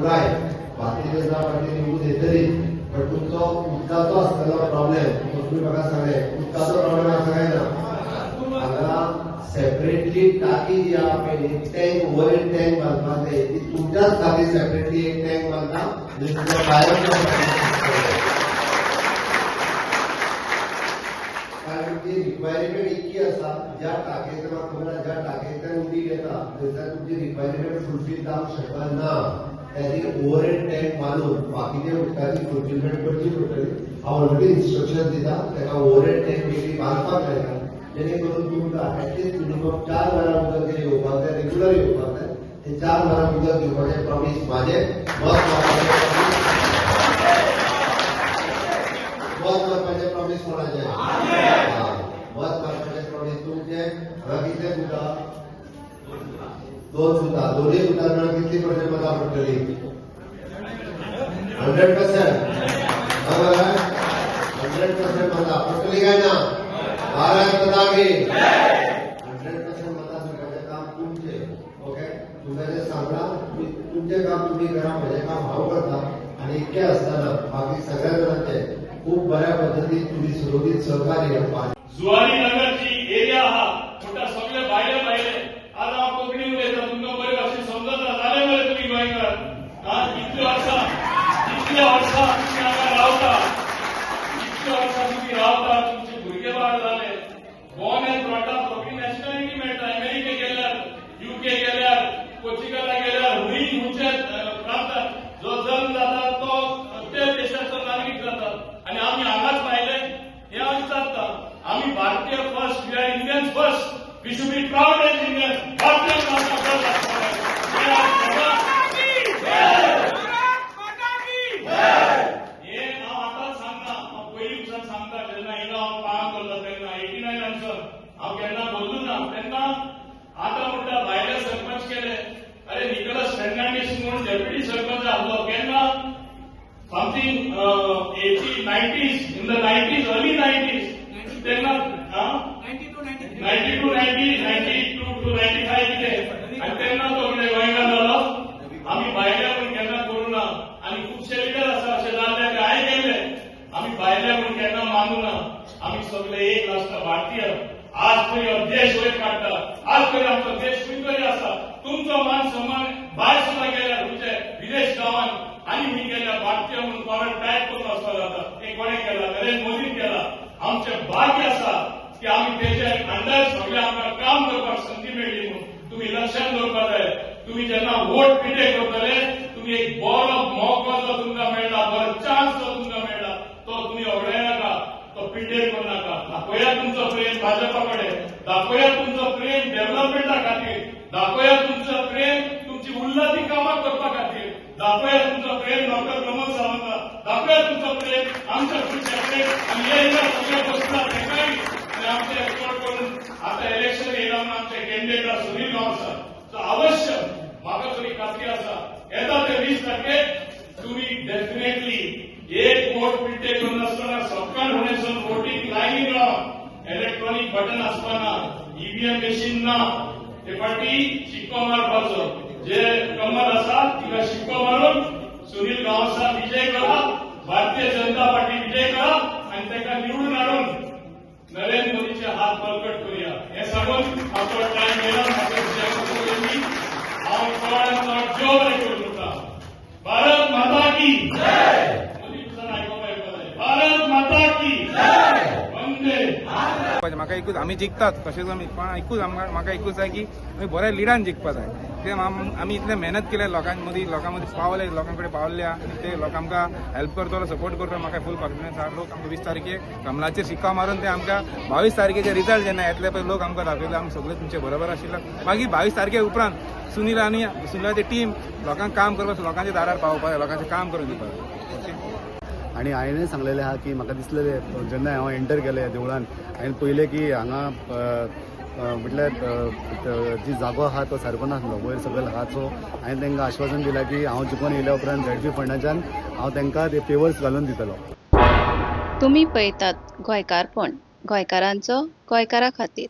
पुराय भारतीय जनता पार्टी निवडून येतली, पण तुमचो उदकाचो आसलेलो प्रॉब्लेम तुम्ही म्हाका सांगले, उदकाचो प्रॉब्लेम आसा काय ना? हांगा सेपरेटली टाकी जी आहा पळय टँक ओव्हरहेड टँक बांदपाक जाय, ती तुमच्याच खातीर सेपरेटली एक टँक बांदता आनी तुमच्या भायर कारण ती रिक्वायरमेंट इतकी आसा, ज्या टाकयेंतल्यान म्हाका खबर आसा, ज्या टाकयेंतल्यान उदीक येता थंयसर तुमची रिक्वायरमेंट फुलफील जावंक शकता ना, त्याची ओव्हरहेड टँक बांदून बाकीच्या उदकाची फुलफिलमेंट करची पडटली। हांव ऑलरेडी इन्स्ट्रक्शन दिता ताका ओव्हरहेड टँक वेगळी बांदपाक मेळटा, जेणे करून तुमकां एटलीस्ट मिनिमम 4 वरां उदक जे येवपाक जाय, रेग्युलर येवपाक जाय, ते 4 वरां उदक येवपाचें प्रॉमिस म्हाजें वत मारपाचें प्रॉमिस कोणाचें? वत मारपाचें प्रॉमिस तुमचें। हांगा कितले सुता? 2 सुता, दोनूय सुता मेळून कितली पर्सेंट मतां पडटली? 100%? 100% मतां पडटली काय ना? भारत माता की 100% मतां सुटपाचें काम तुमचें। ओके, तुमचें सांगला तुमचें काम तुम्ही करा, म्हजें काम हांव करता, आनी इतकें आसतना बाकी सगळ्या जाणांचें खूप बऱ्या पद्धतीन तुम्ही सुरळीत सहकार्य जुवारी नगरची एरिया हा मोठा सगळे भायले आज हांव कोंकणी उलयता, तुमकां बरे भाशेन समजता जाले मरे तुम्ही गोंयकार। इतले वर्सां तुम्ही हांगा रावता, इतले वर्सां तुम्ही रावता, तुमचे भुरगे बाळ जाले, बॉर्न एंड ब्रॉट अप, रोखडी नॅशनॅलिटी मेळटा। अमेरिके गेल्यार, युके गेल्यार, पोर्चुगला गेल्यार, हुंयचे प्रांतात जो जल्म जाता तो त्या देशाचो नागरीक जाता, आनी आमी हांगाच पाहिले हे आमी जाता। आमी भारतीय first, we are Indian first, we should be proud as Indian. भारतीय माता फर्स्ट, हे हांव आतांच सांगता, हांव पयलीं दिसान सांगता, जेन्ना हिंगा हांव पाळां करता तेन्ना 89 वर्सां हांव केन्ना बोल्लो ना, तेन्ना आतां म्हणटा भायले सरपंच केले, अरे निकोलस फर्नांडीस म्हणून डेप्युटी सरपंच आसलो केन्ना something 80s, 90s, in the 90s, early 90s, तेन्ना 92 to 95 कितें, आनी तेन्ना तो कितें गोंयकार जालो। आमी भायल्या म्हूण केन्ना करूं ना, आनी खुबशे लिडर आसा अशें जाल्ले ते हांवें केले, आमी भायल्या म्हूण केन्ना मानूं ना, आमी सगळे एक आसता भारतीय। आज तरी हो देश वयर काडटा, आज तरी आमचो देश खंय तरी आसा। तुमचो मान सन्मान भायर सुद्दां गेल्यार खंयचे विदेश गांवांत आनी मी गेल्या भारतीय म्हणून कोणाक टायप करून वचपा जाता, ते कोणें केला? नरेंद्र मोदीन केला। आमचें भाग्य आसा की आमी तेजे अंडर सगळे आमकां काम करपाक संदी मेळ्ळी म्हणून तुम्ही लक्षात दवरपाक जाय। तुम्ही जेन्ना वोट पिटे करतले, तुम्ही एक बरो मौको जो तुमकां मेळटा, बरो चान्स जो तुमकां मेळटा, तो तुम्ही वगडाय नाका, तो पिड्डेर करूं नाका। दाखोवया तुमचो प्रेम भाजपा कडेन, दाखोवया तुमचो प्रेम डेव्हलपमेंटा खातीर, दाखोवया तुमचो प्रेम तुमची उन्नती कामां करपा खातीर, दाखोवया तुमचो प्रेम डॉक्टर प्रमोद सावंत, दाखोवया तुमचो प्रेम आमच्या फुडच्याकडे, आनी हे सगळे बसला तेकाय आनी आमचे एक्सपोर्ट करून आता इलेक्शन येयला म्हणून आमचे कॅन्डिडेट सुनील गांवकर, सो अवश्य म्हाका तरी खात्री आसा येता ते 20% तुम्ही डेफिनेटली एक वोट पिड्डे करून आसतना सबकां डोनेशन वोटींग लायनीन रावन इलेक्ट्रॉनिक बटन आसपाना, ईव्हीएम मशीन ना, ते फाटी शिक्को मारपाचो, जे कमल आसा तिका शिक्को मारून सुनील गांवसा विजय करा, भारतीय जनता पार्टी विजय करा, आणि ताका निवडून हाडून नरेंद्र मोदीचे हात बळकट करूया। हे सांगून आपलो टायम गेला, हांव चड जो बरें करून दिता। भारत माता की जय। मोदी दिसान आयकोपा येवपा जाय, भारत माता की जय, वंदे। म्हाका एकूच आमी जिखतात कशेंच आमी, पण एकूच म्हाका एकूच जाय की आमी बऱ्या लिडान जिखपा जाय। कित्याक आमी इतले मेहनत केले लोकां मदीं पावले, लोकां कडेन पावल्या, आनी ते लोक आमकां हेल्प करतलो, सपोर्ट करतलो, म्हाका फूल कॉन्फिडन्स आसा। लोक आमकां 20 तारखेक कमलाचेर शिक्का मारून ते आमकां 22 तारखेचे रिजल्ट जेन्ना येतले पळय लोक आमकां दाखयले आमी सगळे तुमचे बरोबर आशिल्लो। मागीर 22 तारखे उपरांत सुनीलाची टीम लोकांक काम करपाक, लोकांच्या दारार पावोवपाक जाय, लोकांचें काम करून दिवपाक जाय। आणि हांवें सांगलेलें आहा की म्हाका दिसलेलें जेन्ना हांव एंटर केलें देवळान, हांवें पळयलें की हांगा म्हटल्यार जी जागो आहा तो सारको नासलो, वयर सकयल आहा। सो हांवें तांकां आश्वासन दिलां की हांव जिखून येयल्या उपरांत झेडपी फंडाच्यान हांव तांकां ते पेवर्स घालून दितलो। तुम्ही पळयतात गोंयकारपण, गोंयकारांचो गोंयकारा खातीर।